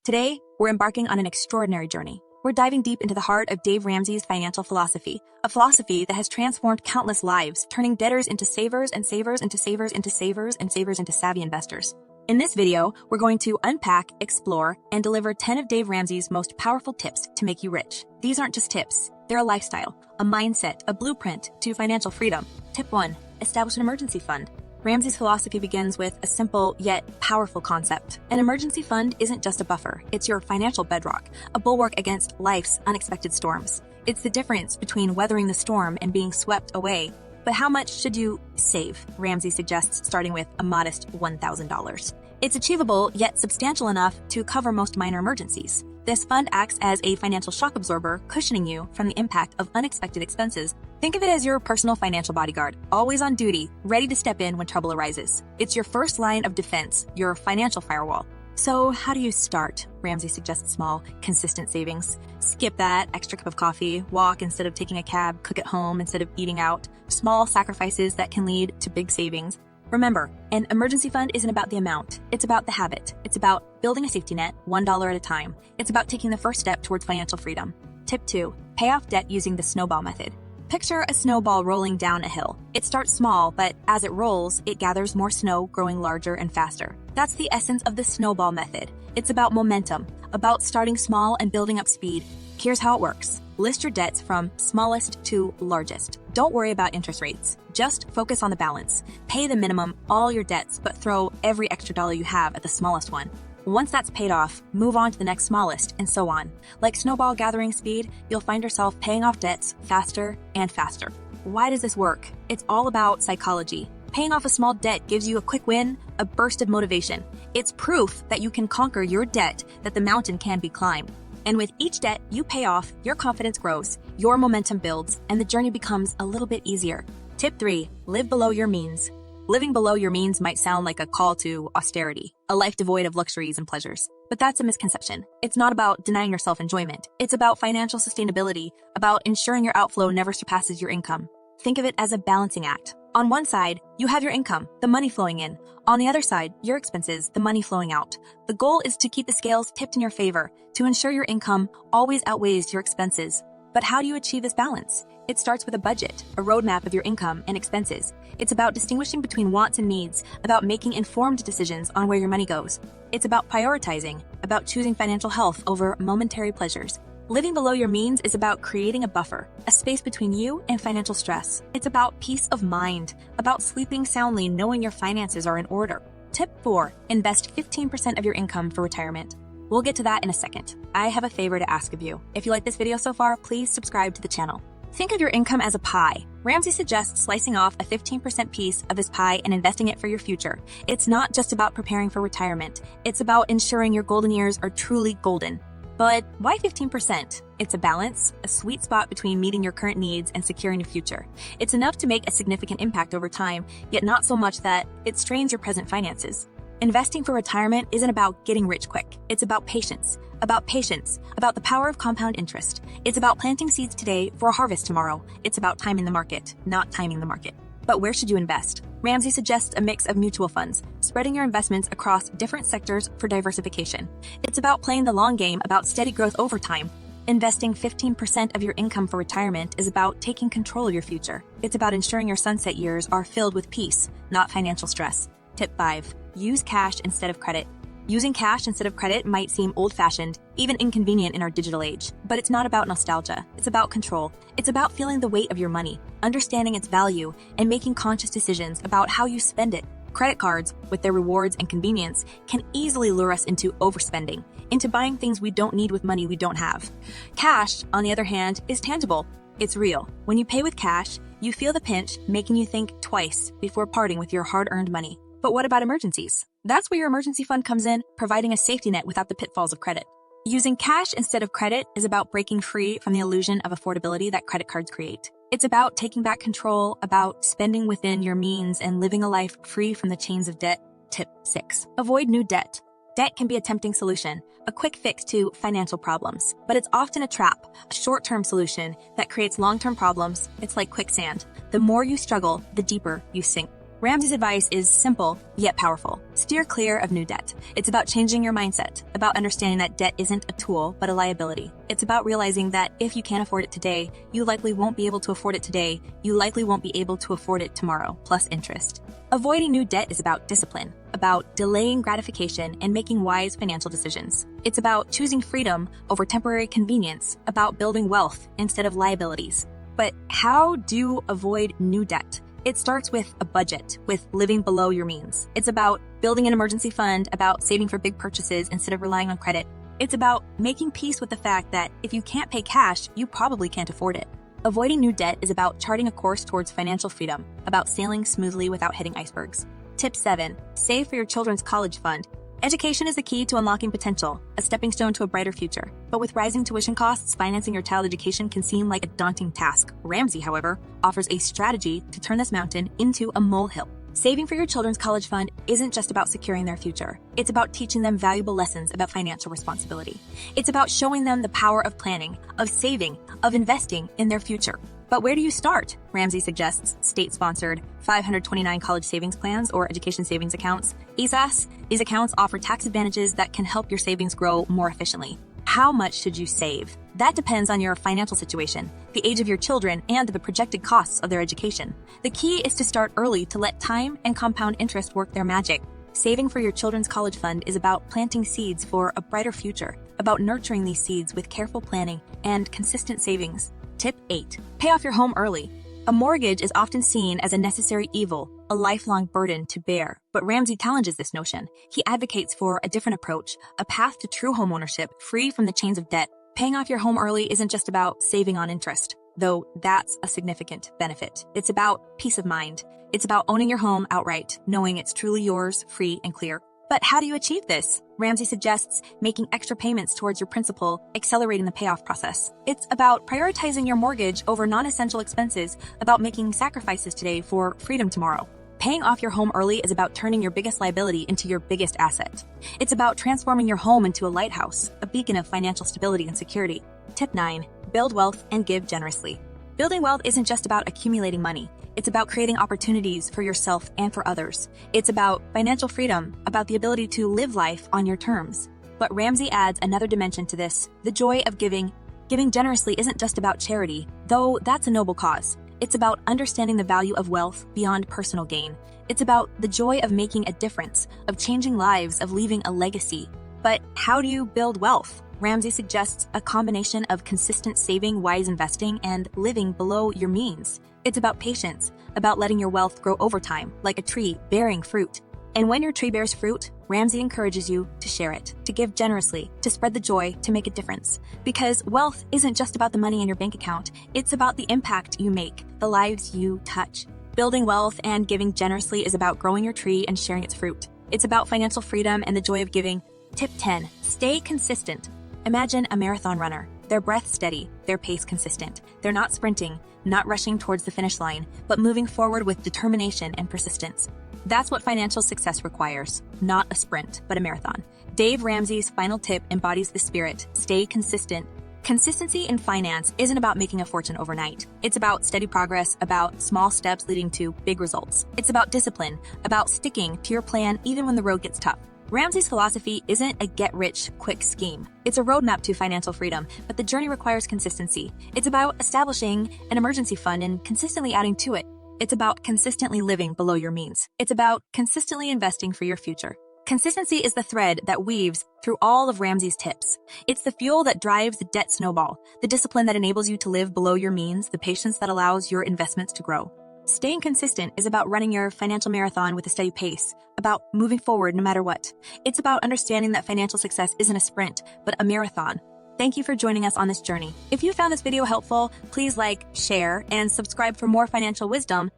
Today, we're embarking on an extraordinary journey. We're diving deep into the heart of Dave Ramsey's financial philosophy, a philosophy that has transformed countless lives, turning debtors into savers and savers into savers into savers and savers into savvy investors. In this video, we're going to unpack, explore, and deliver 10 of Dave Ramsey's most powerful tips to make you rich. These aren't just tips, they're a lifestyle, a mindset, a blueprint to financial freedom. Tip 1. Establish an emergency fund. Ramsey's philosophy begins with a simple yet powerful concept. An emergency fund isn't just a buffer, it's your financial bedrock, a bulwark against life's unexpected storms. It's the difference between weathering the storm and being swept away. But how much should you save? Ramsey suggests starting with a modest $1,000. It's achievable yet substantial enough to cover most minor emergencies. This fund acts as a financial shock absorber, cushioning you from the impact of unexpected expenses. Think of it as your personal financial bodyguard, always on duty, ready to step in when trouble arises. It's your first line of defense, your financial firewall. So how do you start? Ramsey suggests small, consistent savings. Skip that extra cup of coffee, walk instead of taking a cab, cook at home instead of eating out. Small sacrifices that can lead to big savings. Remember, an emergency fund isn't about the amount. It's about the habit. It's about building a safety net, $1 at a time. It's about taking the first step towards financial freedom. Tip 2. Pay off debt using the snowball method. Picture a snowball rolling down a hill. It starts small, but as it rolls, it gathers more snow, growing larger and faster. That's the essence of the snowball method. It's about momentum, about starting small and building up speed. Here's how it works. List your debts from smallest to largest. Don't worry about interest rates. Just focus on the balance. Pay the minimum, all your debts, but throw every extra dollar you have at the smallest one. Once that's paid off, move on to the next smallest, and so on. Like snowball gathering speed, you'll find yourself paying off debts faster and faster. Why does this work? It's all about psychology. Paying off a small debt gives you a quick win, a burst of motivation. It's proof that you can conquer your debt, that the mountain can be climbed. And with each debt you pay off, your confidence grows, your momentum builds, and the journey becomes a little bit easier. Tip 3. Live below your means. Living below your means might sound like a call to austerity, a life devoid of luxuries and pleasures. But that's a misconception. It's not about denying yourself enjoyment. It's about financial sustainability, about ensuring your outflow never surpasses your income. Think of it as a balancing act. On one side, you have your income, the money flowing in. On the other side, your expenses, the money flowing out. The goal is to keep the scales tipped in your favor, to ensure your income always outweighs your expenses. But how do you achieve this balance? It starts with a budget, a roadmap of your income and expenses. It's about distinguishing between wants and needs, about making informed decisions on where your money goes. It's about prioritizing, about choosing financial health over momentary pleasures. Living below your means is about creating a buffer, a space between you and financial stress. It's about peace of mind, about sleeping soundly knowing your finances are in order. Tip 4. Invest 15% of your income for retirement. We'll get to that in a second. I have a favor to ask of you. If you like this video so far, please subscribe to the channel. Think of your income as a pie. Ramsey suggests slicing off a 15% piece of this pie and investing it for your future. It's not just about preparing for retirement. It's about ensuring your golden years are truly golden. But why 15%? It's a balance, a sweet spot between meeting your current needs and securing your future. It's enough to make a significant impact over time, yet not so much that it strains your present finances. Investing for retirement isn't about getting rich quick. It's about patience, about the power of compound interest. It's about planting seeds today for a harvest tomorrow. It's about timing the market, not timing the market. But where should you invest? Ramsey suggests a mix of mutual funds, spreading your investments across different sectors for diversification. It's about playing the long game, about steady growth over time. Investing 15% of your income for retirement is about taking control of your future. It's about ensuring your sunset years are filled with peace, not financial stress. Tip 5. Use cash instead of credit. Using cash instead of credit might seem old-fashioned, even inconvenient in our digital age, but it's not about nostalgia. It's about control. It's about feeling the weight of your money, understanding its value, and making conscious decisions about how you spend it. Credit cards, with their rewards and convenience, can easily lure us into overspending, into buying things we don't need with money we don't have. Cash, on the other hand, is tangible. It's real. When you pay with cash, you feel the pinch, making you think twice before parting with your hard-earned money. But what about emergencies? That's where your emergency fund comes in, providing a safety net without the pitfalls of credit. Using cash instead of credit is about breaking free from the illusion of affordability that credit cards create. It's about taking back control, about spending within your means and living a life free from the chains of debt. Tip 6. Avoid new debt. Debt can be a tempting solution, a quick fix to financial problems, but it's often a trap, a short-term solution that creates long-term problems. It's like quicksand. The more you struggle, the deeper you sink. Ramsey's advice is simple, yet powerful. Steer clear of new debt. It's about changing your mindset, about understanding that debt isn't a tool, but a liability. It's about realizing that if you can't afford it today, you likely won't be able to afford it today, you likely won't be able to afford it tomorrow, plus interest. Avoiding new debt is about discipline, about delaying gratification and making wise financial decisions. It's about choosing freedom over temporary convenience, about building wealth instead of liabilities. But how do you avoid new debt? It starts with a budget, with living below your means. It's about building an emergency fund, about saving for big purchases instead of relying on credit. It's about making peace with the fact that if you can't pay cash, you probably can't afford it. Avoiding new debt is about charting a course towards financial freedom, about sailing smoothly without hitting icebergs. Tip 7. Save for your children's college fund. Education is the key to unlocking potential, a stepping stone to a brighter future. But with rising tuition costs, financing your child's education can seem like a daunting task. Ramsey, however, offers a strategy to turn this mountain into a molehill. Saving for your children's college fund isn't just about securing their future. It's about teaching them valuable lessons about financial responsibility. It's about showing them the power of planning, of saving, of investing in their future. But where do you start? Ramsey suggests state-sponsored 529 college savings plans or education savings accounts, ESAS. These accounts offer tax advantages that can help your savings grow more efficiently. How much should you save? That depends on your financial situation, the age of your children, and the projected costs of their education. The key is to start early to let time and compound interest work their magic. Saving for your children's college fund is about planting seeds for a brighter future, about nurturing these seeds with careful planning and consistent savings. Tip 8. Pay off your home early. A mortgage is often seen as a necessary evil, a lifelong burden to bear, but Ramsey challenges this notion. He advocates for a different approach, a path to true homeownership, free from the chains of debt. Paying off your home early isn't just about saving on interest, though that's a significant benefit. It's about peace of mind. It's about owning your home outright, knowing it's truly yours, free and clear. But how do you achieve this? Ramsey suggests making extra payments towards your principal, accelerating the payoff process. It's about prioritizing your mortgage over non-essential expenses, about making sacrifices today for freedom tomorrow. Paying off your home early is about turning your biggest liability into your biggest asset. It's about transforming your home into a lighthouse, a beacon of financial stability and security. Tip 9. Build wealth and give generously. Building wealth isn't just about accumulating money. It's about creating opportunities for yourself and for others. It's about financial freedom, about the ability to live life on your terms. But Ramsey adds another dimension to this, the joy of giving. Giving generously isn't just about charity, though that's a noble cause. It's about understanding the value of wealth beyond personal gain. It's about the joy of making a difference, of changing lives, of leaving a legacy. But how do you build wealth? Ramsey suggests a combination of consistent saving, wise investing, and living below your means. It's about patience, about letting your wealth grow over time, like a tree bearing fruit. And when your tree bears fruit, Ramsey encourages you to share it, to give generously, to spread the joy, to make a difference. Because wealth isn't just about the money in your bank account, it's about the impact you make, the lives you touch. Building wealth and giving generously is about growing your tree and sharing its fruit. It's about financial freedom and the joy of giving. Tip 10. Stay consistent. Imagine a marathon runner. Their breath steady, their pace consistent. They're not sprinting, not rushing towards the finish line, but moving forward with determination and persistence. That's what financial success requires. Not a sprint, but a marathon. Dave Ramsey's final tip embodies the spirit. Stay consistent. Consistency in finance isn't about making a fortune overnight. It's about steady progress, about small steps leading to big results. It's about discipline, about sticking to your plan even when the road gets tough. Ramsey's philosophy isn't a get-rich-quick scheme. It's a roadmap to financial freedom, but the journey requires consistency. It's about establishing an emergency fund and consistently adding to it. It's about consistently living below your means. It's about consistently investing for your future. Consistency is the thread that weaves through all of Ramsey's tips. It's the fuel that drives the debt snowball, the discipline that enables you to live below your means, the patience that allows your investments to grow. Staying consistent is about running your financial marathon with a steady pace, about moving forward no matter what. It's about understanding that financial success isn't a sprint, but a marathon. Thank you for joining us on this journey. If you found this video helpful, please like, share, and subscribe for more financial wisdom